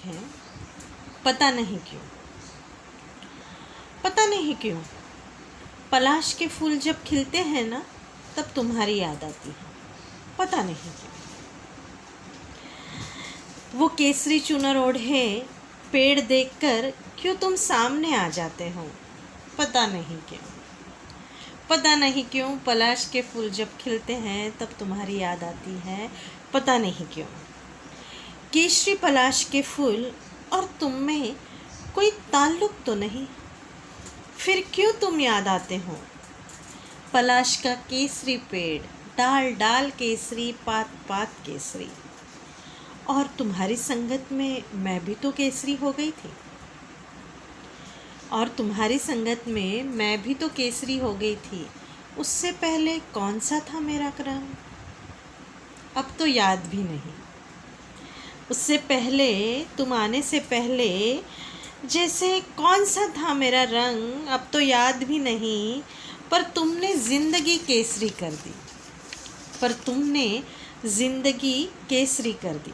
हैं, पता नहीं क्यों। पता नहीं क्यों पलाश के फूल जब खिलते हैं ना, तब तुम्हारी याद आती है। पता नहीं क्यों वो केसरी चुनर ओढ़े पेड़ देखकर क्यों तुम सामने आ जाते हो। पता नहीं क्यों। पता नहीं क्यों पलाश के फूल जब खिलते हैं तब तुम्हारी याद आती है। पता नहीं क्यों केसरी पलाश के फूल और तुम में कोई ताल्लुक तो नहीं, फिर क्यों तुम याद आते हो। पलाश का केसरी पेड़, डाल डाल केसरी, पात पात केसरी, और तुम्हारी संगत में मैं भी तो केसरी हो गई थी। और तुम्हारी संगत में मैं भी तो केसरी हो गई थी। उससे पहले कौन सा था मेरा रंग, अब तो याद भी नहीं। उससे पहले, तुम आने से पहले जैसे कौन सा था मेरा रंग, अब तो याद भी नहीं। पर तुमने ज़िंदगी केसरी कर दी, पर तुमने ज़िंदगी केसरी कर दी।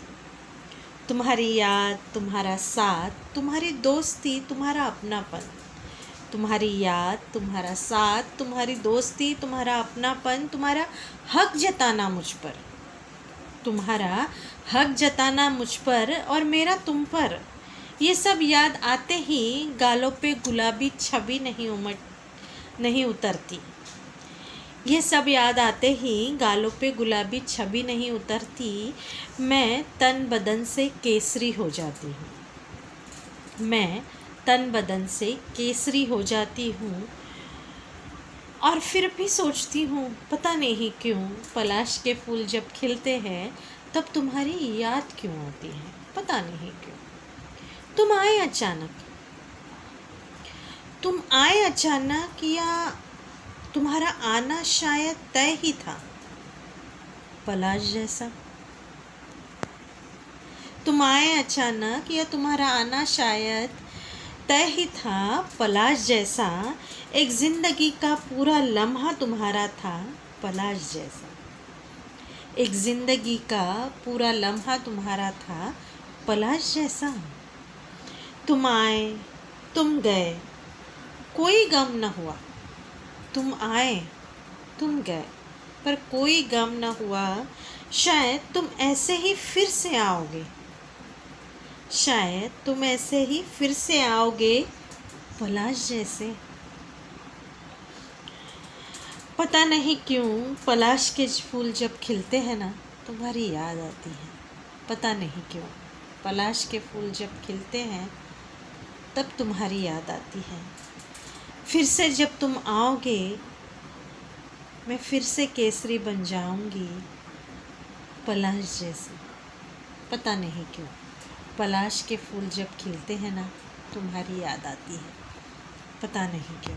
तुम्हारी याद, तुम्हारा साथ, तुम्हारी दोस्ती, तुम्हारा अपनापन। तुम्हारी याद, तुम्हारा साथ, तुम्हारी दोस्ती, तुम्हारा अपनापन, तुम्हारा हक जताना मुझ पर, तुम्हारा हक जताना मुझ पर और मेरा तुम पर, ये सब याद आते ही गालों पे गुलाबी छवि नहीं उतरती। ये सब याद आते ही गालों पे गुलाबी छवि नहीं उतरती। मैं तन बदन से केसरी हो जाती हूँ। मैं तन बदन से केसरी हो जाती हूँ। और फिर भी सोचती हूँ, पता नहीं क्यों पलाश के फूल जब खिलते हैं तब तुम्हारी याद क्यों आती है। पता नहीं क्यों तुम आए अचानक। तुम आए अचानक, या तुम्हारा आना शायद तय ही था पलाश जैसा। तुम आए अचानक, या तुम्हारा आना शायद तय ही था पलाश जैसा। एक जिंदगी का पूरा लम्हा तुम्हारा था पलाश जैसा। एक जिंदगी का पूरा लम्हा तुम्हारा था पलाश जैसा। तुम आए, तुम गए, कोई गम न हुआ। तुम आए, तुम गए, पर कोई गम न हुआ। शायद तुम ऐसे ही फिर से आओगे। शायद तुम ऐसे ही फिर से आओगे पलाश जैसे। पता नहीं क्यों पलाश के फूल जब खिलते हैं ना, तुम्हारी याद आती है। पता नहीं क्यों पलाश के फूल जब खिलते हैं तब तुम्हारी याद आती है। फिर से जब तुम आओगे, मैं फिर से केसरी बन जाऊंगी पलाश जैसे। पता नहीं क्यों पलाश के फूल जब खिलते हैं ना, तुम्हारी याद आती है। पता नहीं क्यों।